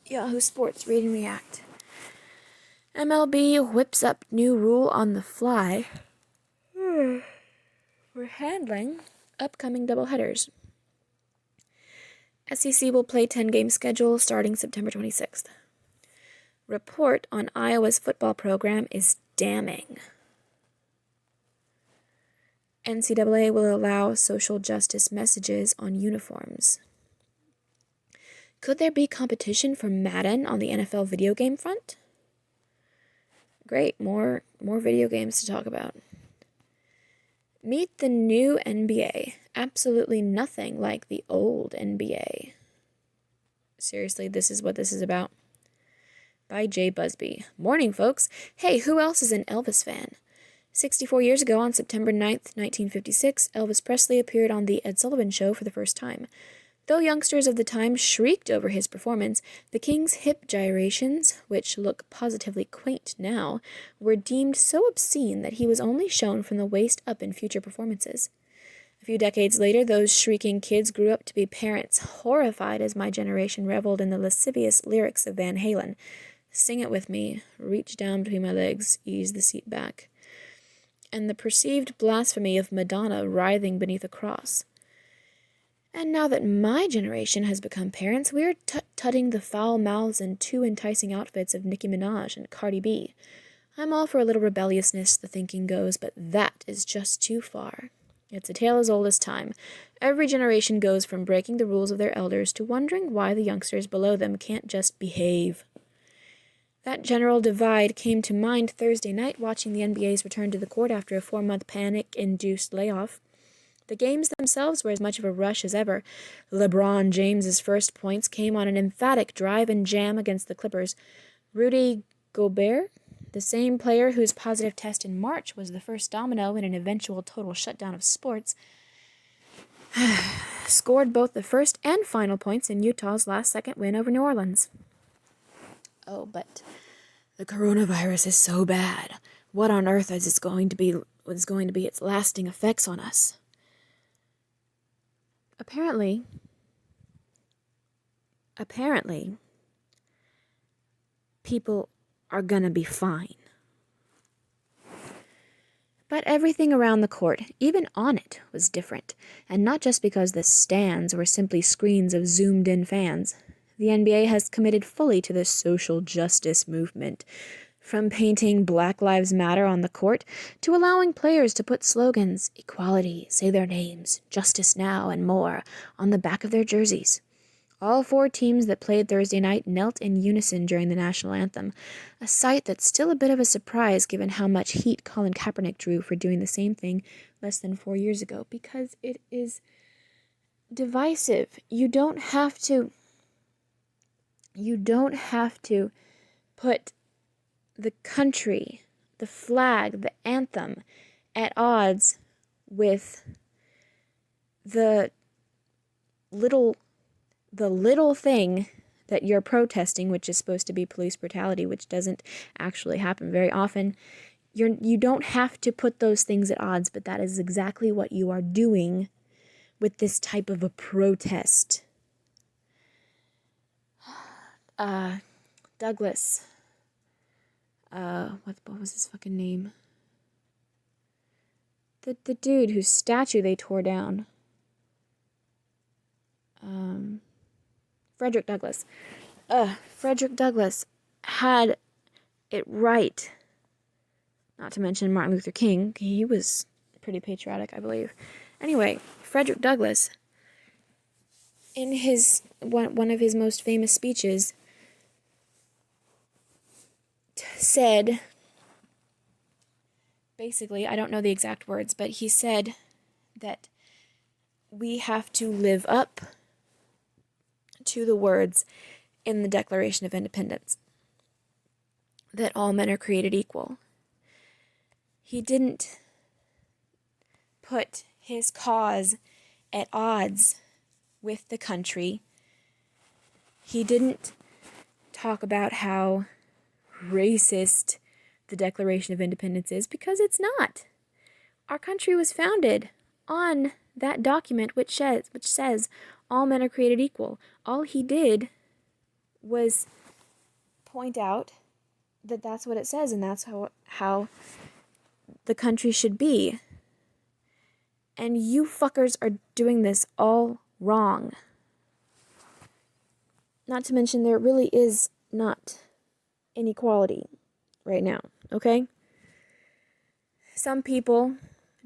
Yahoo Sports, Read and React. MLB whips up new rule on the fly. We're handling upcoming doubleheaders. SEC will play 10-game schedule starting September 26th. Report on Iowa's football program is damning. NCAA will allow social justice messages on uniforms. Could there be competition for Madden on the NFL video game front? Great, more video games to talk about. Meet the new NBA. Absolutely nothing like the old NBA. Seriously, this is what this is about. By Jay Busby. Morning, folks. Hey, who else is an Elvis fan? 64 years ago, on September 9th, 1956, Elvis Presley appeared on The Ed Sullivan Show for the first time. Though youngsters of the time shrieked over his performance, the King's hip gyrations, which look positively quaint now, were deemed so obscene that he was only shown from the waist up in future performances. A few decades later, those shrieking kids grew up to be parents, horrified as my generation reveled in the lascivious lyrics of Van Halen. Sing it with me, reach down between my legs, ease the seat back. And the perceived blasphemy of Madonna writhing beneath a cross. And now that my generation has become parents, we are tutting the foul mouths and too enticing outfits of Nicki Minaj and Cardi B. I'm all for a little rebelliousness, the thinking goes, but that is just too far. It's a tale as old as time. Every generation goes from breaking the rules of their elders to wondering why the youngsters below them can't just behave. That general divide came to mind Thursday night watching the NBA's return to the court after a 4-month panic-induced layoff. The games themselves were as much of a rush as ever. LeBron James's first points came on an emphatic drive and jam against the Clippers. Rudy Gobert, the same player whose positive test in March was the first domino in an eventual total shutdown of sports, scored both the first and final points in Utah's last-second win over New Orleans. Oh, but the coronavirus is so bad. What on earth is going to be its lasting effects on us? Apparently, people are gonna be fine. But everything around the court, even on it, was different, and not just because the stands were simply screens of zoomed-in fans. The NBA has committed fully to the social justice movement, from painting Black Lives Matter on the court to allowing players to put slogans, equality, say their names, justice now, and more, on the back of their jerseys. All 4 teams that played Thursday night knelt in unison during the national anthem, a sight that's still a bit of a surprise given how much heat Colin Kaepernick drew for doing the same thing less than 4 years ago, because it is divisive. You don't have to put the country, the flag, the anthem at odds with the little thing that you're protesting, which is supposed to be police brutality, which doesn't actually happen very often. You don't have to put those things at odds, but that is exactly what you are doing with this type of a protest. Douglas. What was his fucking name? The dude whose statue they tore down. Frederick Douglass. Frederick Douglass had it right. Not to mention Martin Luther King. He was pretty patriotic, I believe. Anyway, Frederick Douglass, in his one of his most famous speeches, said, basically, I don't know the exact words, but he said that we have to live up to the words in the Declaration of Independence, that all men are created equal. He didn't put his cause at odds with the country. He didn't talk about how racist the Declaration of Independence is, because it's not. Our country was founded on that document which says all men are created equal. All he did was point out that that's what it says and that's how the country should be. And you fuckers are doing this all wrong. Not to mention there really is not inequality right now, okay? Some people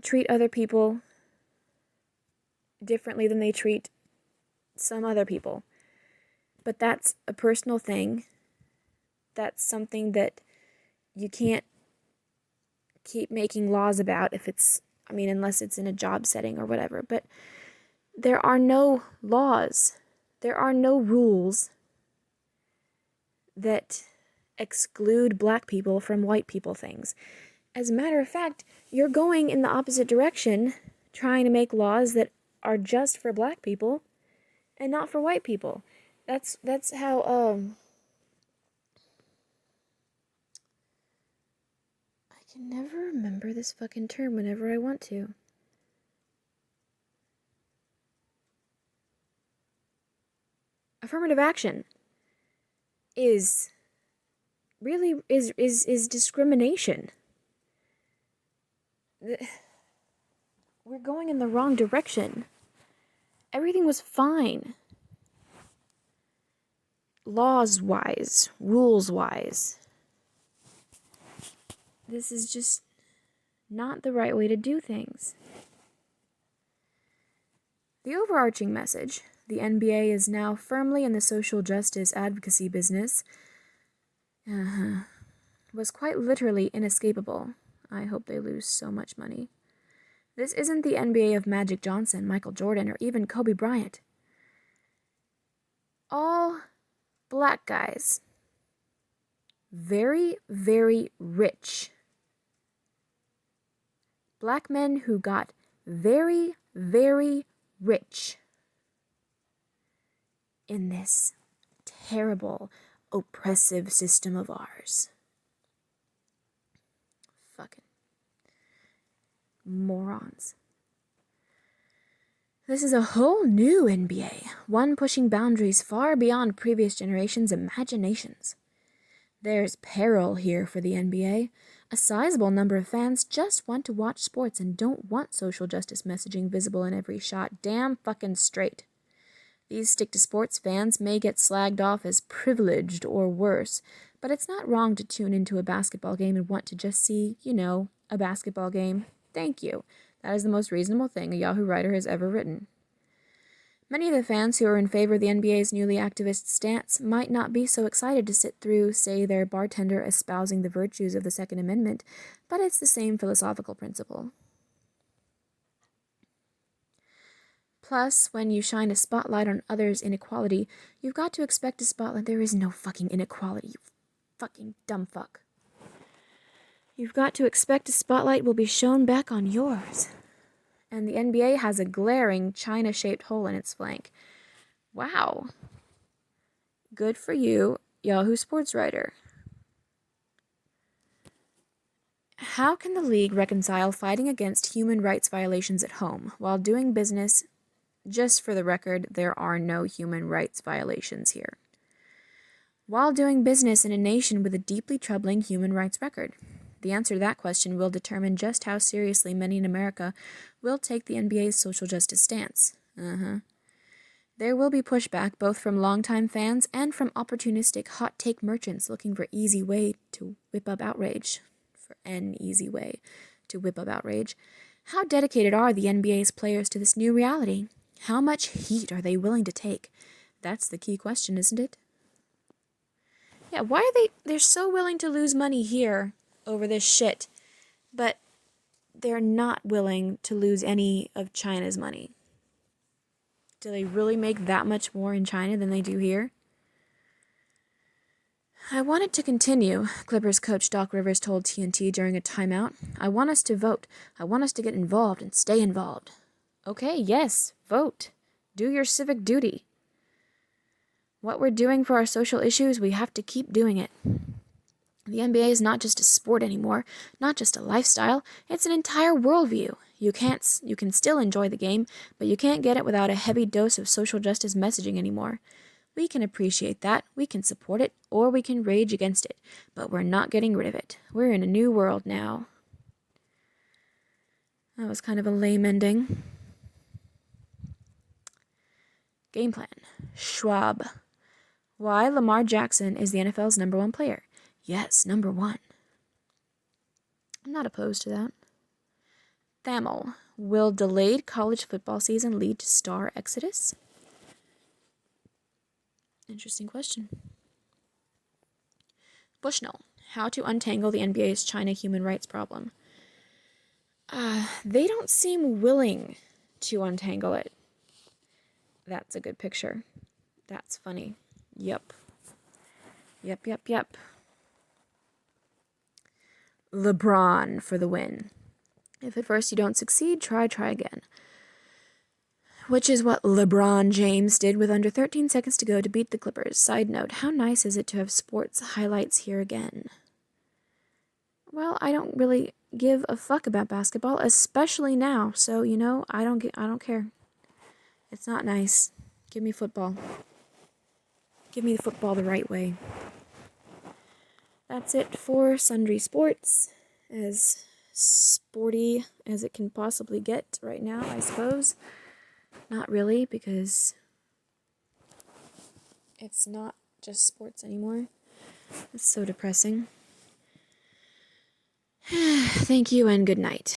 treat other people differently than they treat some other people. But that's a personal thing. That's something that you can't keep making laws about if it's, unless it's in a job setting or whatever. But there are no laws. There are no rules that exclude black people from white people things. As a matter of fact, you're going in the opposite direction, trying to make laws that are just for black people and not for white people. That's how I can never remember this fucking term whenever I want to. Affirmative action is really is discrimination. We're going in the wrong direction. Everything was fine. Laws-wise, rules-wise. This is just not the right way to do things. The overarching message, the NBA is now firmly in the social justice advocacy business, was quite literally inescapable. I hope they lose so much money. This isn't the NBA of Magic Johnson, Michael Jordan, or even Kobe Bryant. All black guys. Very, very rich. Black men who got very, very rich in this terrible, oppressive system of ours. Fucking morons. This is a whole new NBA, one pushing boundaries far beyond previous generations' imaginations. There's peril here for the NBA. A sizable number of fans just want to watch sports and don't want social justice messaging visible in every shot. Damn fucking straight. These stick-to-sports fans may get slagged off as privileged or worse, but it's not wrong to tune into a basketball game and want to just see, a basketball game. Thank you. That is the most reasonable thing a Yahoo writer has ever written. Many of the fans who are in favor of the NBA's newly activist stance might not be so excited to sit through, say, their bartender espousing the virtues of the Second Amendment, but it's the same philosophical principle. Plus, when you shine a spotlight on others' inequality, you've got to expect a spotlight. There is no fucking inequality, you fucking dumb fuck. You've got to expect a spotlight will be shown back on yours. And the NBA has a glaring China-shaped hole in its flank. Wow. Good for you, Yahoo Sports writer. How can the league reconcile fighting against human rights violations at home while doing business? Just for the record, there are no human rights violations here. While doing business in a nation with a deeply troubling human rights record? The answer to that question will determine just how seriously many in America will take the NBA's social justice stance. There will be pushback both from longtime fans and from opportunistic hot-take merchants looking for easy way to whip up outrage. How dedicated are the NBA's players to this new reality? How much heat are they willing to take? That's the key question, isn't it? Yeah, why are they're so willing to lose money here over this shit, but they're not willing to lose any of China's money? Do they really make that much more in China than they do here? I want it to continue, Clippers coach Doc Rivers told TNT during a timeout. I want us to vote. I want us to get involved and stay involved. Okay, yes, vote. Do your civic duty. What we're doing for our social issues, we have to keep doing it. The NBA is not just a sport anymore, not just a lifestyle, it's an entire worldview. You can still enjoy the game, but you can't get it without a heavy dose of social justice messaging anymore. We can appreciate that, we can support it, or we can rage against it, but we're not getting rid of it. We're in a new world now. That was kind of a lame ending. Game plan. Schwab. Why Lamar Jackson is the NFL's #1 player. Yes, #1. I'm not opposed to that. Thamel. Will delayed college football season lead to star exodus? Interesting question. Bushnell. How to untangle the NBA's China human rights problem. They don't seem willing to untangle it. That's a good picture. That's funny. Yep. Yep. LeBron for the win. If at first you don't succeed, try again. Which is what LeBron James did with under 13 seconds to go to beat the Clippers. Side note, how nice is it to have sports highlights here again? Well, I don't really give a fuck about basketball, especially now. So, I don't care. It's not nice. Give me football. Give me the football the right way. That's it for Sundry Sports. As sporty as it can possibly get right now, I suppose. Not really, because it's not just sports anymore. It's so depressing. Thank you and good night.